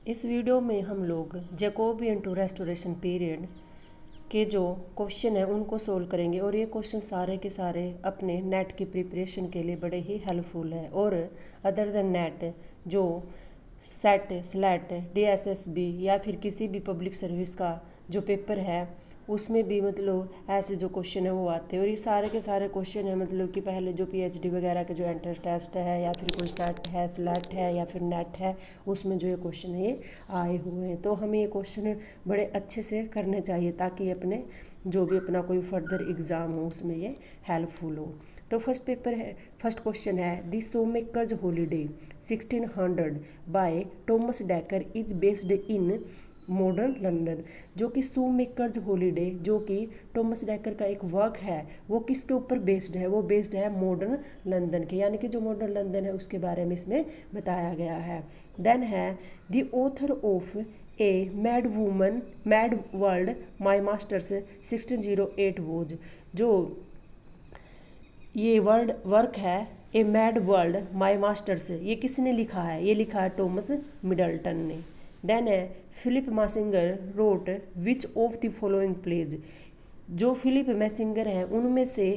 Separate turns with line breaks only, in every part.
इस वीडियो में हम लोग जैकोबियन टू रेस्टोरेशन पीरियड के जो क्वेश्चन है उनको सोल्व करेंगे और ये क्वेश्चन सारे के सारे अपने नेट की प्रिपरेशन के लिए बड़े ही हेल्पफुल है। और अदर देन नेट जो सेट स्लेट DSSB या फिर किसी भी पब्लिक सर्विस का जो पेपर है उसमें भी मतलब ऐसे जो क्वेश्चन है वो आते हैं। और ये सारे के सारे क्वेश्चन है मतलब कि पहले जो PhD वगैरह के जो एंट्रेंस टेस्ट है या फिर कोई सेट है स्लेट है या फिर नेट है उसमें जो ये क्वेश्चन है ये आए हुए हैं। तो हमें ये क्वेश्चन बड़े अच्छे से करने चाहिए ताकि अपने जो भी अपना कोई फर्दर एग्ज़ाम हो उसमें ये हेल्पफुल हो। तो फर्स्ट क्वेश्चन है the shoemaker's holiday 1600 by Thomas Dekker is based in modern London. जो कि शोमेकर्स हॉलीडे जो कि टॉमस डेकर का एक वर्क है वो किसके ऊपर बेस्ड है, वो बेस्ड है मॉडर्न लंदन के, यानी कि जो मॉडर्न लंदन है उसके बारे में इसमें बताया गया है। देन है the author of a mad woman mad world my masters 1608 was. जो ये वर्क है a mad world my masters, ये किसने लिखा है, ये लिखा है टॉमस मिडल्टन ने। देन है Philip Massinger wrote which of the following plays. जो फिलिप मैसिंगर है उनमें से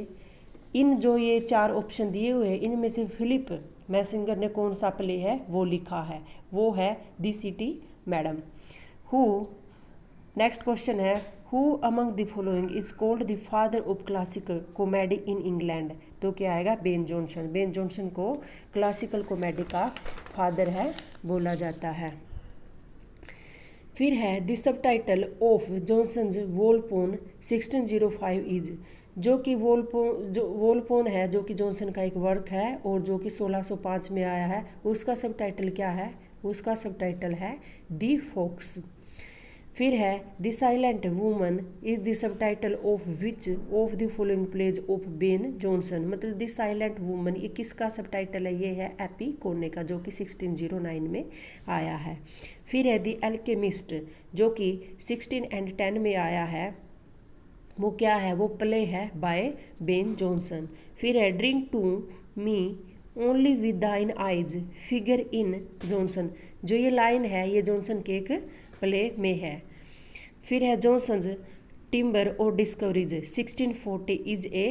इन जो ये चार ऑप्शन दिए हुए हैं इनमें से फिलिप मैसिंगर ने कौन सा प्ले है वो लिखा है, वो है the city madam. Who next question है who among the following is called the father of classical comedy in England. तो क्या आएगा बेन जॉनसन। बेन जॉनसन को क्लासिकल कॉमेडी का फादर है बोला जाता है। फिर है the subtitle of Jonson's Volpone 1605 is. जो कि वोलपोन है जो कि जॉनसन का एक वर्क है और जो कि 1605 में आया है, उसका सबटाइटल क्या है, उसका सबटाइटल है दी फॉक्स। फिर है the silent woman is the subtitle of which of the following plays of Ben Jonson. मतलब द साइलेंट वूमन ये किसका सबटाइटल है, ये है एपी कोने का जो कि 1609 में आया है। फिर है द एल्केमिस्ट जो कि 1610 में आया है, वो क्या है, वो प्ले है बाय बेन जॉनसन। फिर है drink to me only with thine eyes figure in Jonson. जो ये लाइन है ये जॉनसन के एक प्ले में है। फिर है जॉनसन्स टिम्बर और डिस्कवरीज 1640 इज ए।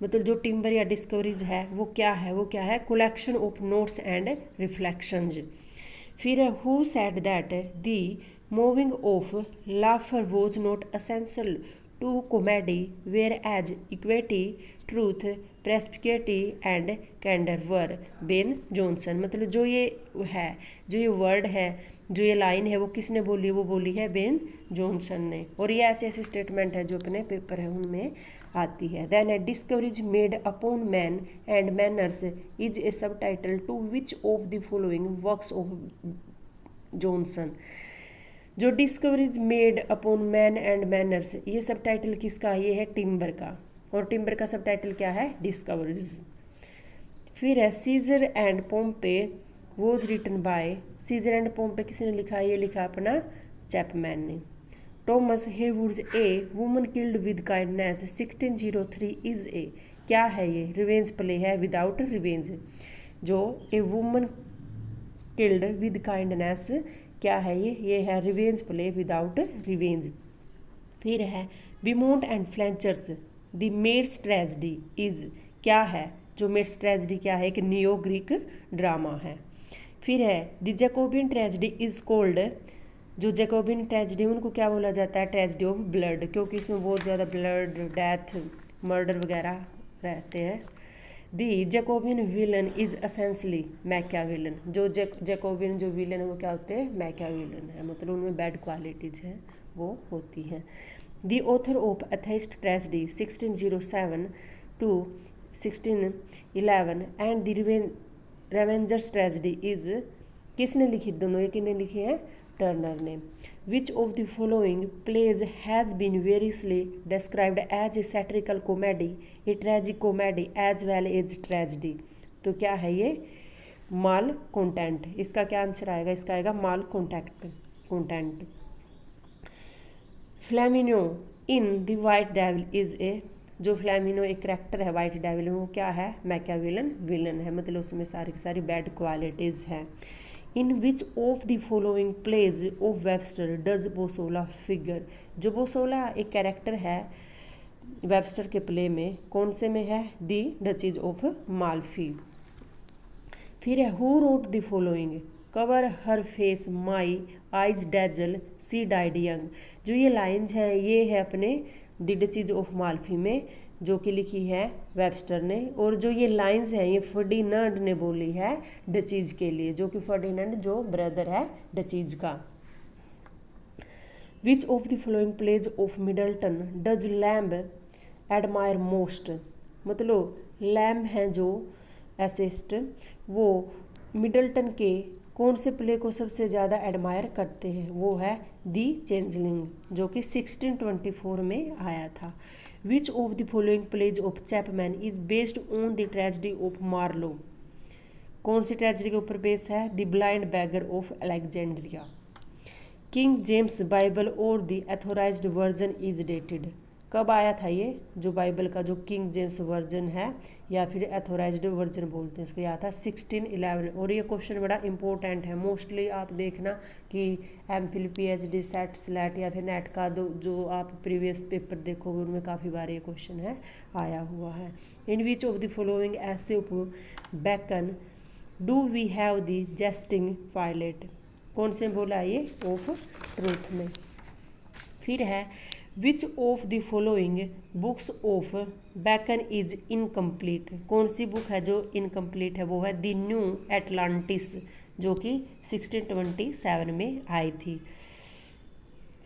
मतलब जो टिम्बर या डिस्कवरीज है वो क्या है, वो क्या है collection of notes and reflections. फिर है who said that the moving of laughter was not essential to comedy whereas equity truth perspicuity and candour were Ben Jonson. मतलब जो ये है जो ये वर्ड है जो ये लाइन है वो किसने बोली, वो बोली है बेन जॉनसन ने। और ये ऐसे ऐसे स्टेटमेंट है जो अपने पेपर है उनमें आती है। देन है discoveries made upon men and manners is a sub title to which of the following works of Jonson. जो discoveries made upon men and manners ये सब टाइटल किसका, ये है टिम्बर का, और टिम्बर का सब टाइटल क्या है डिस्कवरीज। फिर है Caesar and Pompey was written by. Caesar and Pompey किसने लिखा है, ये लिखा अपना चैपमैन ने। Thomas Heywood's a woman killed with kindness 1603 is a. क्या है ये, रिवेंज प्ले है विदाउट रिवेंज। जो a woman killed with kindness क्या है ये है रिवेंज प्ले विदाउट रिवेंज। फिर है Beaumont and Fletcher's the maid's tragedy is. क्या है, जो मेड्स ट्रेजेडी क्या है, एक नियो ग्रीक ड्रामा है। फिर है the Jacobean tragedy is called. जो जैकोबियन ट्रेजेडी उनको क्या बोला जाता है, ट्रेजेडी ऑफ ब्लड, क्योंकि इसमें बहुत ज़्यादा ब्लड डेथ मर्डर वगैरह रहते हैं। The Jacobean villain is essentially Machiavellian. जो जैकोबियन जो विलन है वो क्या होते हैं, मैकियावेलियन है, मतलब उनमें बैड क्वालिटीज हैं वो होती हैं। The author of atheist tragedy 1607 to 1611 and the revenger's tragedy is. किसने लिखी, दोनों ये किसने लिखी है, टर्नर ने। Which of the following plays has been variously described as a satirical comedy a tragic comedy as well as tragedy. तो क्या है ये माल कंटेंट, इसका क्या आंसर आएगा, इसका आएगा malcontent. Flamineo in the white devil is a. जो फ्लैमिनो एक करैक्टर है वाइट डेविल वो क्या है, मैकियावेलियन विलन है, मतलब उसमें सारी की सारी बैड क्वालिटीज़ हैं। In which of the following plays of Webster does Bosola figure. जो बोसोला एक कैरेक्टर है वेबस्टर के प्ले में, कौन से में है? The duchess of Malfi. फिर है who wrote the following, cover her face my eyes dazzle she died young. जो ये लाइन्स हैं ये है अपने द डचीज ऑफ माल्फी में, जो कि लिखी है वेबस्टर ने। और जो ये लाइन्स हैं ये फर्डिनेंड ने बोली है डचीज के लिए, जो कि फर्डिनेंड जो ब्रदर है डचीज का। विच of the following plays of Middleton does lamb admire most. मतलब लैम्ब हैं जो एसिस्ट, वो मिडल्टन के कौन से प्ले को सबसे ज़्यादा एडमायर करते हैं? वो है दी चेंजलिंग, जो कि 1624 में आया था। Which of the following plays of Chapman is based on the tragedy of Marlowe. कौन सी ट्रेजेडी के ऊपर बेस है? The blind beggar of Alexandria. King James Bible और the authorised version is dated. कब आया था ये? जो बाइबल का जो किंग जेम्स वर्जन है या फिर एथोराइज्ड वर्जन बोलते हैं, इसको यह था 1611। और ये क्वेश्चन बड़ा इंपॉर्टेंट है। मोस्टली आप देखना कि एमफिल PhD सेट स्लैट या फिर नेट का जो आप प्रीवियस पेपर देखोगे उनमें काफ़ी बार ये क्वेश्चन है आया हुआ है। In which of the following essays of Bacon do we have the jesting Pilate. कौन से बोला ये? ऑफ ट्रूथ में। फिर है which of the following books of Bacon is incomplete. कौन सी बुक है जो इनकम्प्लीट है? वो है द न्यू एटलांटिस, जो कि 1627 में आई थी।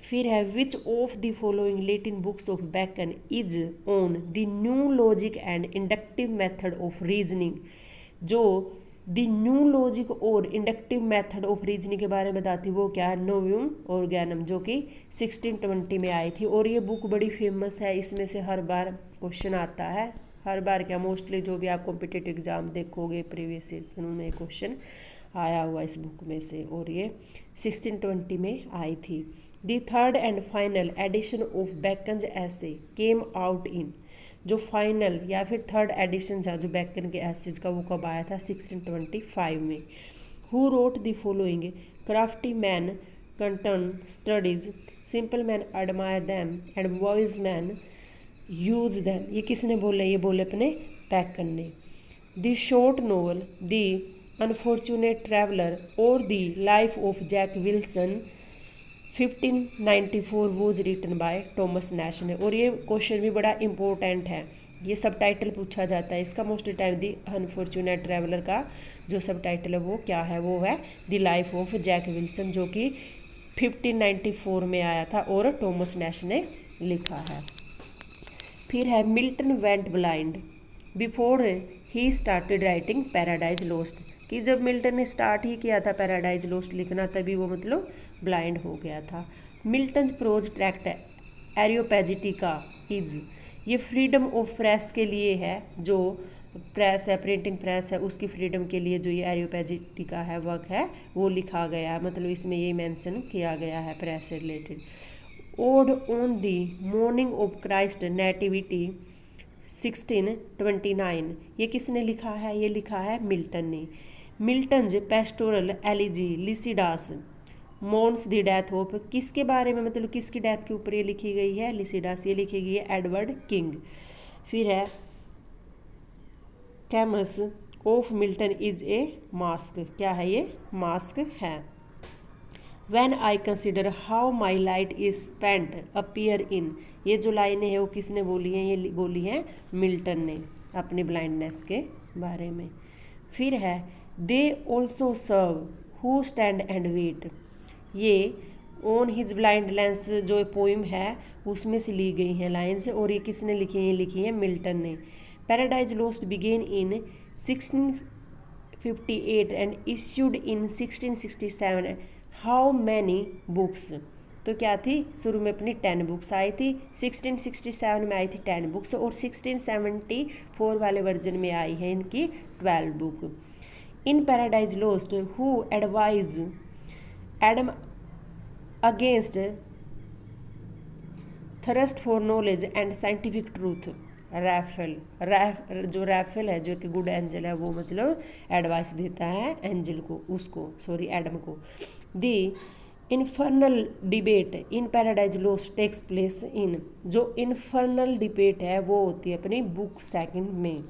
फिर है which of the following Latin books of Bacon is on the new logic and inductive method of reasoning. जो द न्यू लॉजिक और इंडक्टिव मेथड ऑफ रीजनिंग के बारे में बताती वो क्या है? नोवियम ऑर्गेनम, जो कि 1620 में आई थी। और ये बुक बड़ी फेमस है, इसमें से हर बार क्वेश्चन आता है। हर बार क्या, मोस्टली जो भी आप कॉम्पिटिटिव एग्जाम देखोगे प्रीवियस ईयर उनमें क्वेश्चन आया हुआ इस बुक में से, और ये 1620 में आई थी। The third and final edition of Bacon's essay came out in. जो फाइनल या फिर थर्ड एडिशन था जो बैकन के एसेज का, वो कब आया था? 1625 में। Who wrote the following crafty man contemn studies simple man admire them and wise man use them. ये किसने बोले? ये बोले अपने बैकन ने। The short novel the unfortunate traveller और the life of Jack Wilson 1594 was written by Thomas Nashe ने। और ये क्वेश्चन भी बड़ा इंपॉर्टेंट है, ये सब टाइटल पूछा जाता है इसका मोस्ट टाइम। दी अनफॉर्चुनेट ट्रैवलर का जो सब टाइटल है वो क्या है? वो है the life of Jack Wilson, जो कि 1594 में आया था और टॉमस नैश ने लिखा है। फिर है Milton went blind before he started writing paradise lost. कि जब मिल्टन ने स्टार्ट ही किया था पैराडाइज लॉस्ट लिखना तभी वो मतलब ब्लाइंड हो गया था। मिल्टन्स प्रोज ट्रैक्ट एरियोपैजिटिका इज, ये फ्रीडम ऑफ प्रेस के लिए है, जो प्रेस है प्रिंटिंग प्रेस है उसकी फ्रीडम के लिए जो ये एरियोपैजिटिका है वर्क है वो लिखा गया है। मतलब इसमें ये मेंशन किया गया है प्रेस से related. Odd on the morning of Christ nativity 1629, ये किसने लिखा है? ये लिखा है मिल्टन ने। Milton's pastoral elegy Lycidas mourns the death of, किसके बारे में, मतलब किसकी डेथ के ऊपर ये लिखी गई है? लिसिडास, ये लिखी गई है एडवर्ड किंग। फिर है कैमस of Milton is a mask, क्या है ये? मास्क है। When I consider how my light is spent appear in, ये जो लाइनें हैं वो किसने बोली हैं? ये बोली हैं मिल्टन ने अपनी ब्लाइंडनेस के बारे में। फिर है they also serve who stand and wait, ये ऑन हिज ब्लाइंडनेस जो पोइम है उसमें से ली गई हैं लाइन्स, और ये किसने लिखी हैं? ये लिखी हैं मिल्टन ने। Paradise Lost began in 1658 and issued in 1667। How many books, तो क्या थी? शुरू में अपनी 10 बुक्स आई थी, 1667 में आई थी 10 बुक्स, और 1674 वाले वर्जन में आई है इनकी 12 book. In Paradise Lost who advise Adam against thirst for knowledge and scientific truth. जो रैफेल है, जो कि गुड एंजल है, वो मतलब एडवाइस देता है एंजल को, एडम को। The infernal debate in Paradise Lost takes place in, जो इन्फर्नल डिबेट है वो होती है अपनी बुक सेकंड में।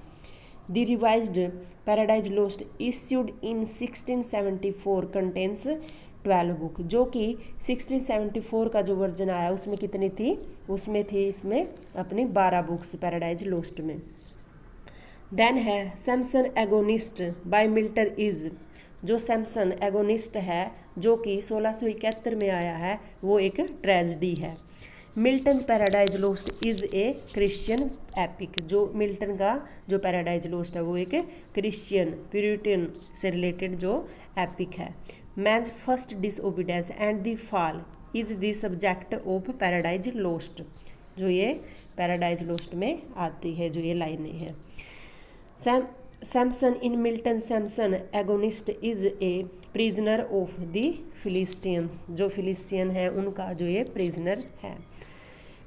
The revised Paradise Lost issued in 1674 contains 12 book, जो कि 1674 का जो वर्जन आया उसमें कितनी थी, उसमें थी इसमें अपनी 12 बुक्स पैराडाइज लॉस्ट में। देन है Samson Agonistes by Milton is, जो सैमसन एगोनिस्ट है जो कि 1671 में आया है, वो एक ट्रेजेडी है। Milton Paradise Lost is a Christian epic, जो मिल्टन का जो पैराडाइज लॉस्ट है वो एक क्रिश्चियन प्यूरिटन से रिलेटेड जो एपिक है। Man's first disobedience and the fall is the subject of Paradise Lost, जो ये पैराडाइज लॉस्ट में आती है, जो ये लाइनें हैं। Samson in Milton Samson Agonistes is a prisoner of the Philistines, जो फिलिस्टियन है उनका जो ये प्रिजनर है।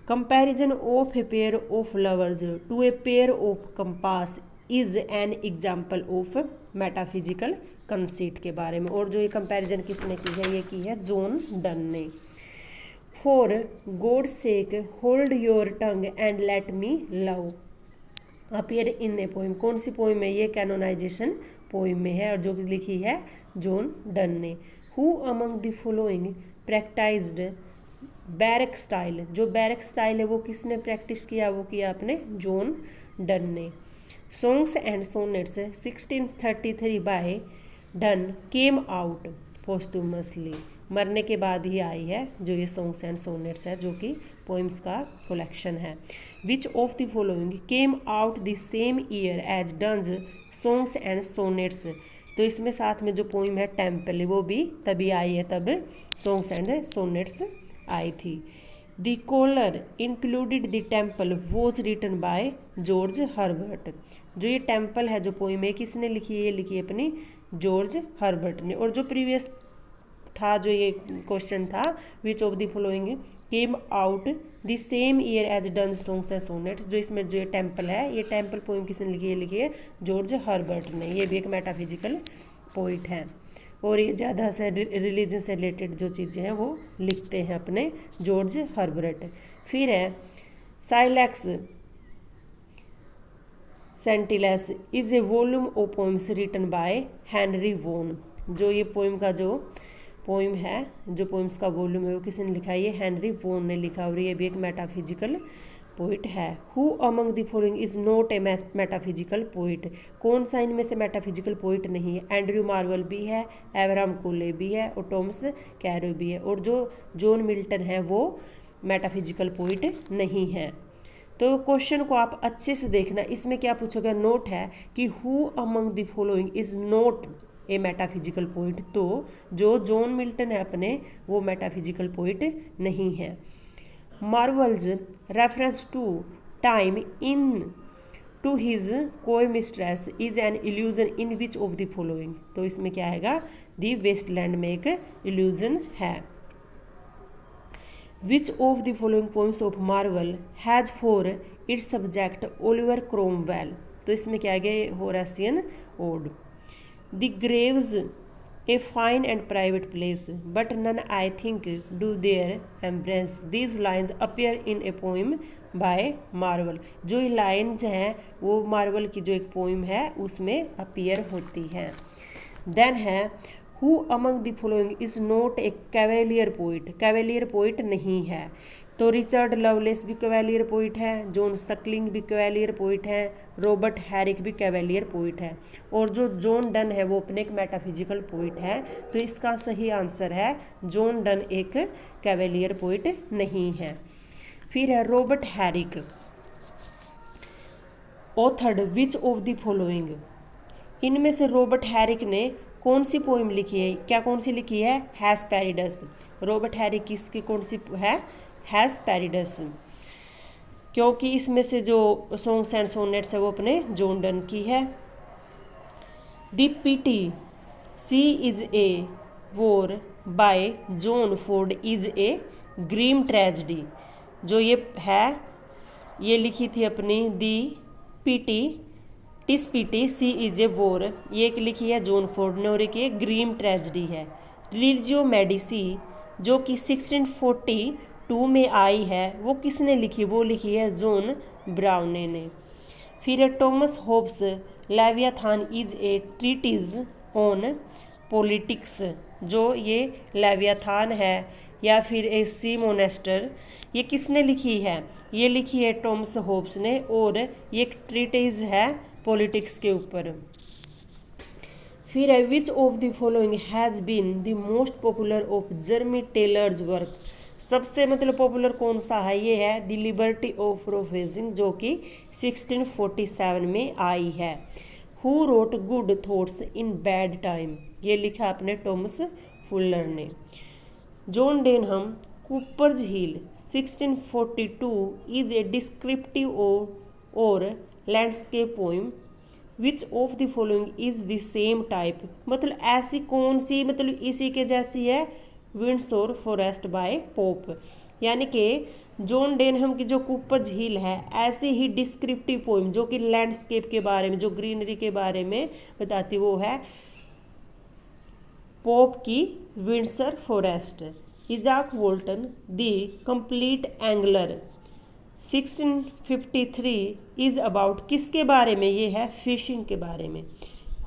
Comparison of a pair of lovers to a pair of compass is an example of metaphysical conceit के बारे में, और जो ये कंपैरिजन किसने की है, ये की है जॉन डन ने। For God sake hold your tongue and let me love appear in a poem, कौन सी पोइम है, ये कैनोनाइजेशन पोइम में है और जो लिखी है जॉन डन ने। Who among the following practised baroque style, जो बैरक स्टाइल है वो किसने प्रैक्टिस किया, वो किया अपने जॉन डन ने। Songs and Sonnets 1633 by Donne came out posthumously, मरने के बाद ही आई है जो ये सॉन्ग्स एंड सोनेट्स है, जो कि पोइम्स का कलेक्शन है। Which of the following came out the same year as Donne's Songs and Sonnets, तो इसमें साथ में जो पोइम है टेम्पल, वो भी तभी आई है, तब सॉन्ग्स एंड सोनेट्स आई थी। The collar included the Temple was written by George Herbert, जो ये टेम्पल है जो पोइम है किसने लिखी है, ये लिखी है अपनी जॉर्ज हर्बर्ट ने। और जो प्रीवियस था जो ये क्वेश्चन था, which of the following came out the same year as Donne's songs and sonnets, जो इसमें जो ये टेम्पल है, ये टेम्पल पोइम किसने लिखी है, लिखी है जॉर्ज हर्बर्ट ने। ये भी एक मेटाफिजिकल पोइट है और ये ज़्यादा से रिलीजन से रिलेटेड जो चीज़ें हैं वो लिखते हैं अपने जॉर्ज हर्बर्ट। फिर है Silex Scintillans is a volume of poems written by Henry Vaughan, जो ये पोइम का जो पोइम है, जो पोइम्स का वॉल्यूम है वो किसने लिखा है, ये हेनरी वॉन ने लिखा और ये भी एक मेटाफिजिकल पोइट है। Who among the following is not A metaphysical poet, कौन सा इनमें से मेटाफिजिकल पोइट नहीं है। एंड्रयू मार्वल भी है, एब्राहम कोले भी है और टॉमस कैरो भी है, और जो जॉन मिल्टन है वो मेटाफिजिकल पोइट नहीं है। तो क्वेश्चन को आप अच्छे से देखना, इसमें क्या पूछेगा, नोट है कि who among the following is not A metaphysical poet, तो जो जॉन मिल्टन है अपने वो मेटाफिजिकल पोइट नहीं है। Marvell's reference to time in To His Coy Mistress is an illusion in which of the following, तो इसमें क्या आएगा, दी वेस्टलैंड में एक इल्यूजन है। Which of the following poems of Marvell has for its subject Oliver Cromwell, तो इसमें क्या आएगा, Horatian ode. The grave's a fine and private place but none I think do there embrace these lines appear in a poem by Marvell, जो ये lines हैं वो Marvel की जो एक पोइम है उसमें अपीयर होती हैं। देन है who among the following is not A cavalier poet, cavalier poet नहीं है, तो रिचर्ड लवलेस भी कैवेलियर पोइट है, जॉन सकलिंग भी कैवेलियर पोइट है, रॉबर्ट हैरिक भी कैवेलियर पोइट है, और जो जॉन डन है वो अपने एक मेटाफिजिकल पोइट है, तो इसका सही आंसर है जॉन डन एक कैवेलियर पोइट नहीं है। फिर है Robert Herrick authored which of the following, इनमें से रॉबर्ट हैरिक ने कौन सी पोइम लिखी है, क्या कौन सी लिखी है, हेस्पेरिडस। रॉबर्ट हैरिक किसकी कौन सी है, हेस्पेरिडस, क्योंकि इसमें से जो सॉन्ग्स एंड सोनेट्स है वो अपने जॉन डन की है। The pity she is a whore by John Ford is a grim tragedy, जो ये है ये लिखी थी अपनी the pity tis pity she is a whore, ये एक लिखी है जॉन फोर्ड ने, और एक ये ग्रीम ट्रेजेडी है। रिलीजियो मेडिसी जो कि 1642 में आई है, वो किसने लिखी, वो लिखी है जॉन ब्राउने ने। फिर Thomas Hobbes Leviathan is a treatise on politics, जो ये लेवियाथान है या फिर ए सी मोनेस्टर, ये किसने लिखी है, ये लिखी है टॉमस होब्स ने, और ये एक ट्रीटिज है पॉलिटिक्स के ऊपर। फिर है which of the following has been the most popular of Jeremy Taylor's work, सबसे मतलब पॉपुलर कौन सा है, ये है द लिबर्टी ऑफ प्रोफेसिंग, जो कि 1647 में आई है। Who wrote Good Thoughts in Bad Time, ये लिखा अपने टॉमस फुलर ने। John Denham Cooper's Hill 1642 is a descriptive और landscape poem, which of the following is the same type, मतलब ऐसी कौन सी मतलब इसी के जैसी है, विंडसोर फॉरेस्ट बाय पोप, यानी कि जॉन डेनहम की जो कूपर झील है ऐसी ही डिस्क्रिप्टिव पोइम जो कि लैंडस्केप के बारे में, जो ग्रीनरी के बारे में बताती, वो है पोप की Windsor Forest. Izaak Walton the complete angler 1653 is about, किसके बारे में, ये है फिशिंग के बारे में।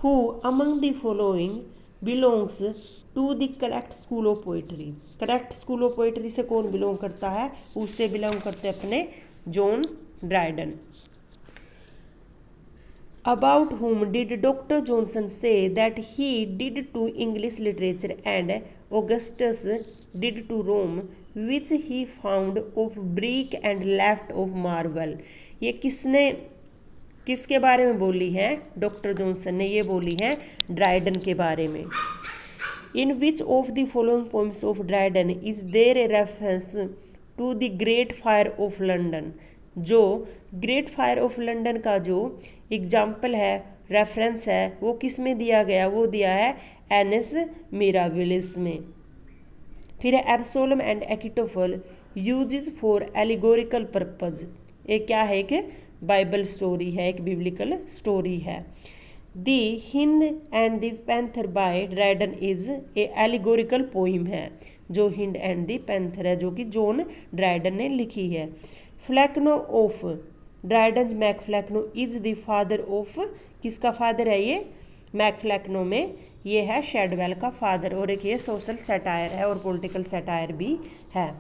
Who among the following belongs to the correct school of poetry, correct school of poetry से कौन बिलोंग करता है, उससे बिलोंग करते हैं अपने John Dryden. About whom did Dr. Johnson say that he did to English literature and Augustus did to Rome, which he found of brick and left of marble, ये किसके बारे में बोली है, डॉक्टर जॉनसन ने ये बोली है ड्राइडन के बारे में। In which of the following poems of Dryden is there a reference to the Great Fire of London, जो ग्रेट फायर ऑफ लंडन का जो एग्जाम्पल है, रेफरेंस है, वो किस में दिया गया, वो दिया है एनेस मिराबिलिस में। फिर है Absalom and Achitophel uses for allegorical purpose, ये क्या है, एक बाइबल स्टोरी है, एक बिब्लिकल स्टोरी है। The Hind and the Panther by Dryden is a allegorical poem है, जो हिंद एंड द पैंथर है जो कि जॉन ड्राइडन ने लिखी है। Flecknoe of Dryden's MacFlecknoe is the father of, किसका फादर है ये, मैकफ्लैक्नो में ये है शेडवेल का फादर, और एक ये सोशल सैटायर है और पॉलिटिकल सैटायर भी है।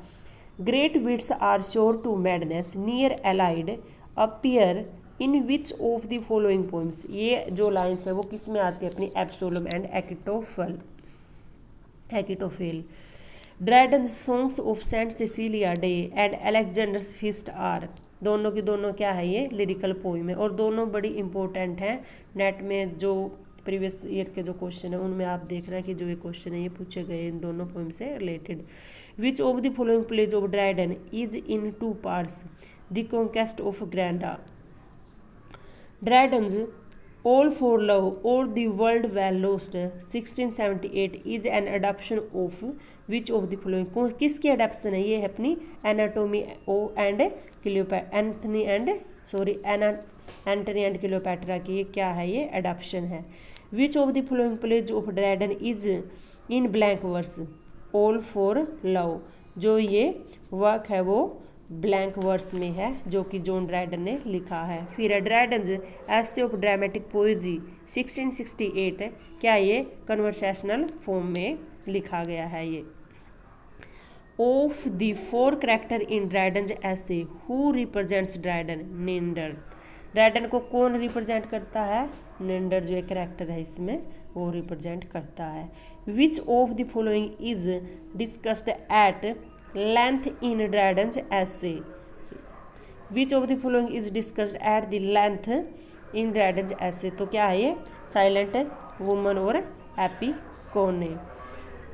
Great wits are sure to madness near allied appear in which of the following poems, ये जो लाइन्स है वो किस में आती है, अपनी Absalom and Achitophel. Dryden songs of Saint Cecilia day and Alexander's Feast are, दोनों की दोनों क्या है, ये लिरिकल पोइम है, और दोनों बड़ी इंपॉर्टेंट हैं। नेट में जो प्रीवियस ईयर के जो क्वेश्चन है उनमें आप देख रहे हैं कि जो ये क्वेश्चन है ये पूछे गए इन दोनों पोइम से related. Which of the following plays of Dryden is in 2 parts, the Conquest of Granada. Dryden's All for Love और the World Well Lost 1678 is an adoption of which of the following, किसकी adoption है, ये है अपनी anatomy oh and Anthony and Cleopatra की, ये क्या है, ये अडॉप्शन है। Which of the following plays of Dryden is in blank verse, all for love, जो ये वर्क है वो ब्लैंक वर्स में है जो कि जॉन ड्राइडन ने लिखा है। फिर ड्राइडन्स एसे ऑफ ड्रामेटिक पोएजी 1668, क्या ये कन्वर्सेशनल फॉर्म में लिखा गया है। ये of the 4 character in Dryden's essay who represents Dryden, Neander, Dryden को कौन रिप्रेजेंट करता है, निंडर जो एक कैरेक्टर है इसमें वो रिप्रेजेंट करता है। Which of the following is discussed at length in Dryden's essay, which of the following is discussed at the length in Dryden's essay, तो क्या है ये साइलेंट वुमन और Epicoene.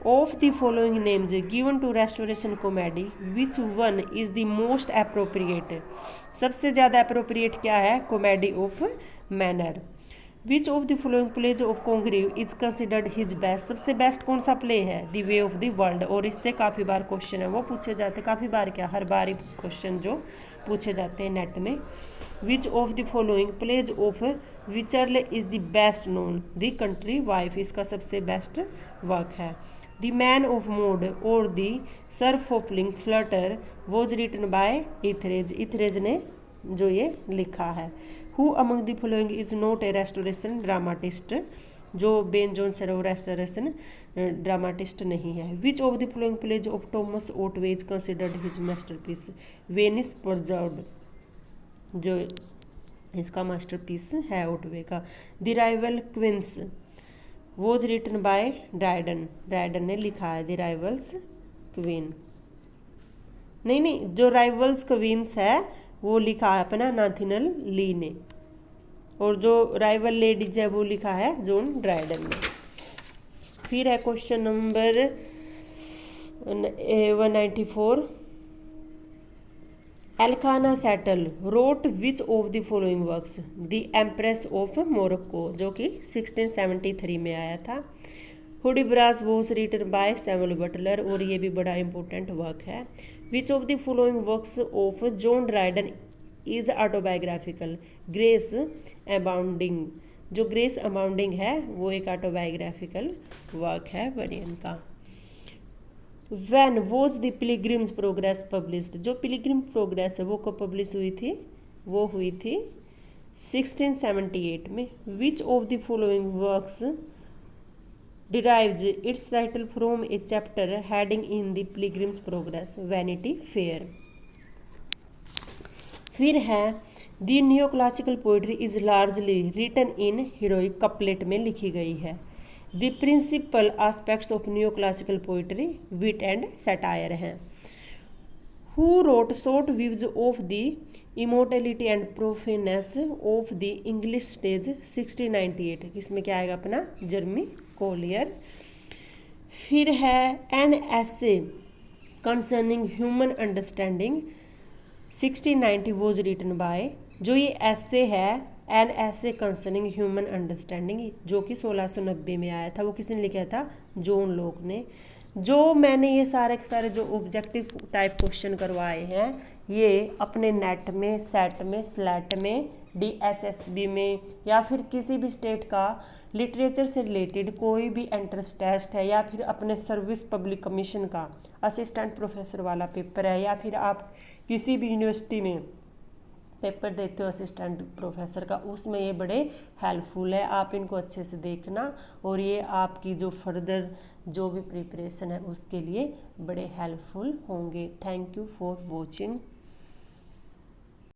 Of the following names given to Restoration comedy which one is the most appropriate, सबसे ज़्यादा appropriate क्या है, comedy of manner. Which of the following plays of Congreve is considered his best, सबसे best कौन सा play है, the way of the world. और इससे काफ़ी बार क्वेश्चन है वो पूछे जाते, काफ़ी बार क्या, हर बार क्वेश्चन जो पूछे जाते हैं नेट में। Which of the following plays of Wycherley is the best known, the Country Wife, इसका सबसे बेस्ट वर्क है। द मैन ऑफ मोड और the Sir Fopling Flutter was written by Etherege, Etherege ने जो ये लिखा है। Who among the following is not a Restoration dramatist, जो बेन जोन्स है वो रेस्टोरेशन ड्रामाटिस्ट नहीं है। Which of the following plays of Thomas Otway is considered his masterpiece, Venice preserved, जो इसका मास्टरपीस है ऑटवे का। The rival queens was written by Dryden, Dryden ने लिखा है द राइवल्स क्वीन, नहीं, जो राइवल्स क्वींस है वो लिखा है अपना नाथिनल ली ने, और जो राइवल लेडीज है वो लिखा है जॉन ड्राइडन ने। फिर है question number 194, Elkanah Settle wrote which of the following works, the Empress of Morocco, जो कि 1673 में आया था। Hudibras was written by Samuel Butler, और ये भी बड़ा इंपॉर्टेंट वर्क है। Which of the following works of John Dryden is autobiographical, Grace Abounding, जो ग्रेस अबाउंडिंग है वो एक ऑटोबायोग्राफिकल वर्क है बनियन का। When was the Pilgrim's Progress published, जो पिलग्रिम प्रोग्रेस है वो कब पब्लिश हुई थी, वो हुई थी 1678 में। Which of the following works derives its title from a chapter heading in the Pilgrim's Progress, Vanity Fair। फिर है The neoclassical poetry is largely written in heroic couplet में लिखी गई है। The principal aspects of neoclassical poetry wit and satire हैं। Who wrote short views of the immortality and profaneness of the English stage 1698, इसमें क्या आएगा अपना जर्मी Collier. फिर है an essay concerning human understanding 1690 was written by, जो ये ऐसे है एन ऐसे कंसर्निंग ह्यूमन अंडरस्टैंडिंग, जो कि 1690 में आया था, वो किसी ने लिखा था, जॉन लॉक ने। जो मैंने ये सारे के सारे जो ऑब्जेक्टिव टाइप क्वेश्चन करवाए हैं ये अपने नेट में, सेट में, स्लैट में, DSSB में, या फिर किसी भी स्टेट का लिटरेचर से रिलेटेड कोई भी एंट्रेंस टेस्ट है, या फिर अपने सर्विस पब्लिक कमीशन का असिस्टेंट प्रोफेसर वाला पेपर है, या फिर आप किसी भी यूनिवर्सिटी में पेपर देते हो असिस्टेंट प्रोफेसर का, उसमें ये बड़े हेल्पफुल है। आप इनको अच्छे से देखना और ये आपकी जो फर्दर जो भी प्रिपरेशन है उसके लिए बड़े हेल्पफुल होंगे। Thank you for watching.